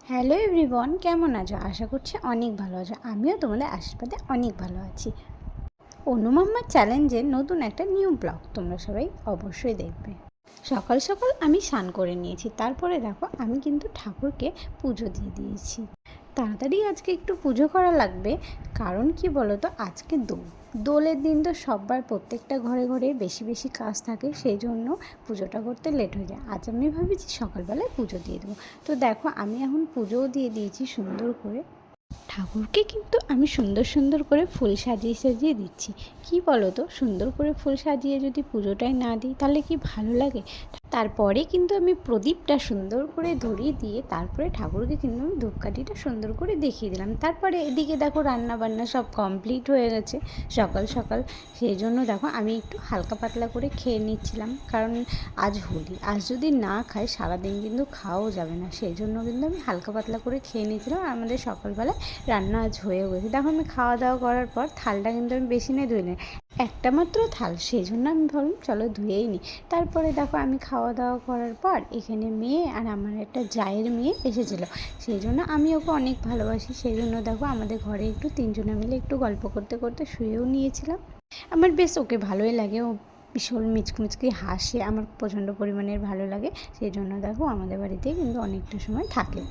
Hello everyone, কেমন আছো? আশা করছি অনেক ভালো আছো। আমিও তোমাদের আশীর্বাদে অনেক ভালো আছি। অনু মাম্মার চ্যালেঞ্জের নতুন একটা নিউ ব্লগ তোমরা সবাই অবশ্যই দেখবে। সকাল সকাল আমি স্নান করে নিয়েছি, তারপরে দেখো আমি কিন্তু ঠাকুরকে পুজো দিয়ে দিয়েছি। তাড়াতাড়ি আজকে একটু পুজো করা লাগবে, কারণ কি বলো তো, আজকে দোলের দিন তো সবার প্রত্যেকটা ঘরে ঘরে বেশি বেশি কাজ থাকে, সেই জন্য পুজোটা করতে লেট হয়ে যায়। আজ আমি ভাবছি সকালবেলায় পুজো দিয়ে দেবো। তো দেখো আমি এখন পুজোও দিয়ে দিয়েছি সুন্দর করে। ঠাকুরকে কিন্তু আমি সুন্দর সুন্দর করে ফুল সাজিয়ে সাজিয়ে দিচ্ছি। কি বলো তো, সুন্দর করে ফুল সাজিয়ে যদি পুজোটাই না দিই তাহলে কি ভালো লাগে? তারপরে কিন্তু আমি প্রদীপটা সুন্দর করে ধরিয়ে দিয়ে তারপরে ঠাকুরকে কিন্তু আমি ধূপকাঠিটা সুন্দর করে দেখিয়ে দিলাম। তারপরে এদিকে দেখো রান্না বান্না সব কমপ্লিট হয়ে গেছে সকাল সকাল। সেই জন্য দেখো আমি একটু হালকা পাতলা করে খেয়ে নিচ্ছিলাম, কারণ আজ হোলি, আজ যদি না খাই সারাদিন কিন্তু খাওয়াও যাবে না। সেই জন্য কিন্তু আমি হালকা পাতলা করে খেয়ে নিয়েছিলাম। আর আমাদের সকালবেলায় রান্না আজ হয়েও গেছে। দেখো আমি খাওয়া দাওয়া করার পর থালটা কিন্তু আমি বেশি নিয়ে ধুয়ে নিই, একটা মাত্র থাল, সেই জন্য আমি ভাবলাম চলো ধুয়েই নিই। তারপরে দেখো আমি খাওয়া দাওয়া করার পর এখানে মেয়ে আর আমার একটা জায়ের মেয়ে এসেছিলো, সেই জন্য আমি ওকে অনেক ভালোবাসি। সেই জন্য দেখো আমাদের ঘরে একটু তিনজনে মিলে একটু গল্প করতে করতে শুয়েও নিয়েছিলাম। আমার বেশ ওকে ভালোই লাগে, ও ভীষণ মিচকুমিচকি হাসে, আমার প্রচণ্ড পরিমাণের ভালো লাগে। সেই জন্য দেখো আমাদের বাড়িতে কিন্তু অনেকটা সময় থাকে।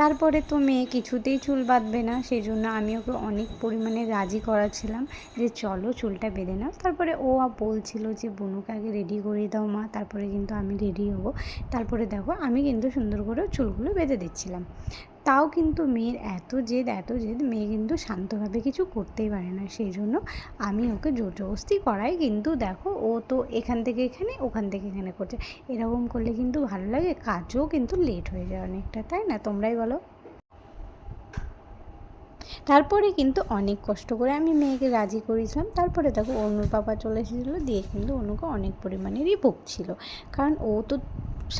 তারপরে তো মেয়ে কিছুতেই চুল বাঁধবে না, সেই জন্য আমি ওকে অনেক পরিমাণে রাজি করাচ্ছিলাম যে চলো চুলটা বেঁধে নাও। তারপরে ও বলছিল যে বনুকে আগে রেডি করিয়ে দাও মা, তারপরে কিন্তু আমি রেডি হবো। তারপরে দেখো আমি কিন্তু সুন্দর করে চুলগুলো বেঁধে দিচ্ছিলাম। তাও কিন্তু মেয়ের এত জেদ, মেয়ে কিন্তু শান্তভাবে কিছু করতেই পারে না। সেই জন্য আমি ওকে জোর জবরদস্তি করাই, কিন্তু দেখো ও তো এখান থেকে এখানে ওখান থেকে এখানে করছে। এরকম করলে কিন্তু ভালো লাগে, কাজও কিন্তু লেট হয়ে যায় অনেকটা, তাই না? তোমরাই বলো। তারপরে কিন্তু অনেক কষ্ট করে আমি মেয়েকে রাজি করেছিলাম। তারপরে দেখো অনুর বাবা চলে এসেছিলো, দিয়ে কিন্তু অনুকে অনেক পরিমাণেরই বকছিল, কারণ ও তো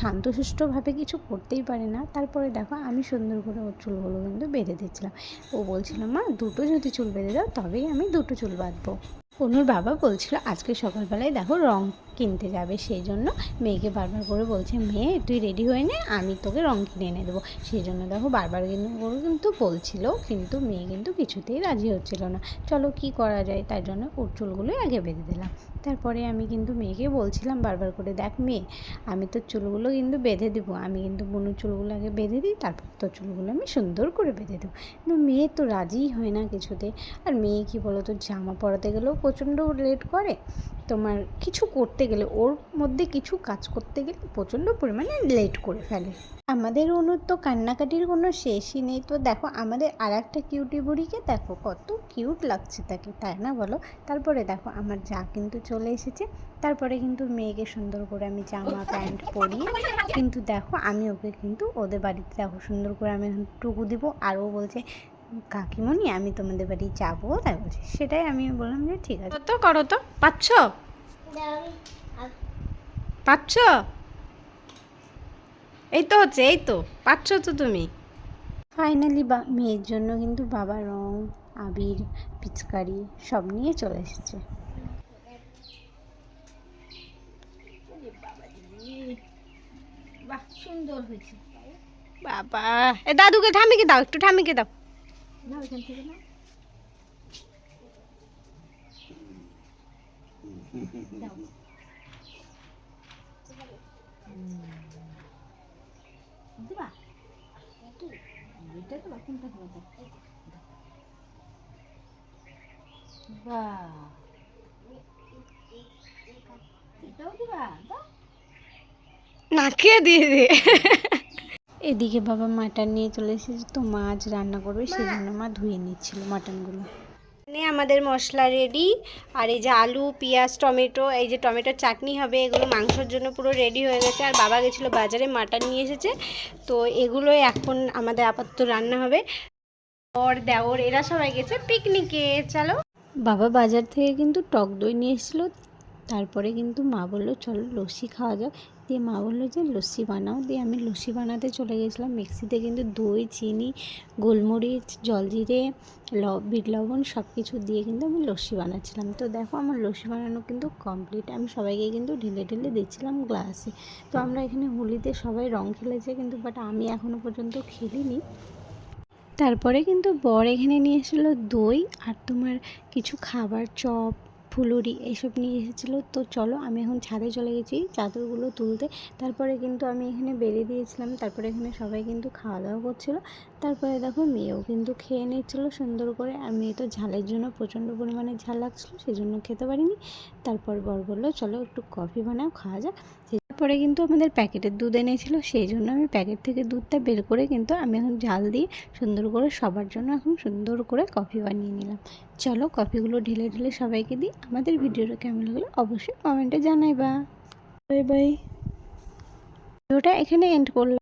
শান্তশিষ্টভাবে কিছু করতেই পারে না। তারপরে দেখো আমি সুন্দর করে ওর চুলগুলো কিন্তু বেঁধে দিচ্ছিলাম। ও বলছিল মা দুটো যদি চুল বেঁধে দাও তবেই আমি দুটো চুল বাঁধবো। অনুর বাবা বলছিল আজকে সকালবেলায় দেখো রং কিনতে যাবে, সেই জন্য মেয়েকে বারবার করে বলছে মেয়ে তুই রেডি হয়ে নে, আমি তোকে রং কিনে এনে দেবো। সেই জন্য দেখো বারবার কিন্তু বলছিল, কিন্তু মেয়ে কিন্তু কিছুতেই রাজি হচ্ছিল না। চলো কি করা যায়, তাই জন্য ওর চুলগুলোই আগে বেঁধে দিলাম। তারপরে আমি কিন্তু মেয়েকে বলছিলাম বারবার করে, দেখ মেয়ে আমি তোর চুলগুলো কিন্তু বেঁধে দেবো, আমি কিন্তু বুনুর চুলগুলো আগে বেঁধে দিই, তারপর তোর চুলগুলো আমি সুন্দর করে বেঁধে দেবো। কিন্তু মেয়ে তো রাজিই হয় না কিছুতে। আর মেয়ে কী বলো তো, জামা পরাতে গেলেও প্রচণ্ড লেট করে, তোমার কিছু করতে গেলে ওর মধ্যে কিছু কাজ করতে গেলে প্রচণ্ড পরিমাণে লেট করে ফেলে। আমাদের অনুর তো কান্নাকাটির কোনো শেষই নেই। তো দেখো আমাদের আর একটা কিউটি বুড়িকে দেখো কত কিউট লাগছে তাকে, তাই না বলো? তারপরে দেখো আমার যা কিন্তু চলে এসেছে। তারপরে কিন্তু মেয়েকে সুন্দর করে আমি জামা প্যান্ট পরিয়ে কিন্তু দেখো আমি ওকে কিন্তু ওদের বাড়িতে দেখো সুন্দর করে আমি এখন টুকু দিব। আর ও বলছে কাকিমণি আমি তোমাদের বাড়ি যাবো, তাই বলছে। সেটাই আমি বললাম যে ঠিক আছে, তো করো তো, পাচ্ছ পাচ্ছ এই তো হচ্ছে, এই তো পাচ্ছ তো তুমি। ফাইনালি মেয়ের জন্য কিন্তু বাবা রং আবির পিচকারি সব নিয়ে চলে এসেছে। বাহ সুন্দর হয়েছে বাবা। এ দাদুকে ঠামিকে দাও, একটু ঠামিকে দাও। না ওইখান থেকে না দাও। দিবা এটা তো কোনটা দিবা? বাহ এটাও দিবা, দাও নাকে দিয়ে দে। এদিকে বাবা মাটন নিয়ে চলে এসেছে, তো মাছ রান্না করবে, সেই জন্য মা ধুয়ে নিচ্ছিল মাটনগুলো। আমাদের মশলা রেডি, আর এই যে আলু পেঁয়াজ টমেটো, এই যে টমেটোর চাটনি হবে, এগুলো মাংসের জন্য পুরো রেডি হয়ে গেছে। আর বাবা গেছিলো বাজারে, মাটন নিয়ে এসেছে, তো এগুলোই এখন আমাদের আপাতত রান্না হবে। ওর দেওর এরা সবাই গেছে পিকনিকে। চলো, বাবা বাজার থেকে কিন্তু টক দই নিয়ে এসেছিলো। তারপরে কিন্তু মা বললো চলো লস্যি খাওয়া যাক। দিয়ে মা বললো যে লস্যি বানাও, দিয়ে আমি লস্যি বানাতে চলে গেছিলাম। মিক্সিতে কিন্তু দই, চিনি, গোলমরিচ, জলজিরে, বিট লবণ সব কিছু দিয়ে কিন্তু আমি লস্যি বানাচ্ছিলাম। তো দেখো আমার লস্যি বানানো কিন্তু কমপ্লিট। আমি সবাইকে কিন্তু ঢেলে ঢেলে দিচ্ছিলাম গ্লাসে। তো আমরা এখানে হোলিতে সবাই রং খেলেছে কিন্তু, বাট আমি এখনও পর্যন্ত খেলিনি। তারপরে কিন্তু বর এখানে নিয়ে এসেছিলো দই আর তোমার কিছু খাবার, চপ, ফুলুরি এইসব নিয়ে এসেছিলো। তো চলো আমি এখন ছাদে চলে গেছি চাদরগুলো তুলতে। তারপরে কিন্তু আমি এখানে বেরিয়ে দিয়েছিলাম। তারপরে এখানে সবাই কিন্তু খাওয়া দাওয়া করছিলো। তারপরে দেখো মেয়েও কিন্তু খেয়ে নিচ্ছিলো সুন্দর করে। আর মেয়ে তো ঝালের জন্য প্রচণ্ড পরিমাণে ঝাল লাগছিলো, সেই জন্য খেতে পারিনি। তারপর বর বললো চলো একটু কফি বানাও, খাওয়া যাক। তারপরে কিন্তু আমাদের প্যাকেটের দুধ এনেছিলো, সেই জন্য আমি প্যাকেট থেকে দুধটা বের করে কিন্তু আমি এখন ঝাল দিয়ে সুন্দর করে সবার জন্য এখন সুন্দর করে কফি বানিয়ে নিলাম। চলো কফিগুলো ঢেলে ঢেলে সবাইকে দিই। আমাদের ভিডিওটা কেমন লাগলো অবশ্যই কমেন্টে জানাইবা। Bye bye. ভিডিওটা এখানে এন্ড করলাম।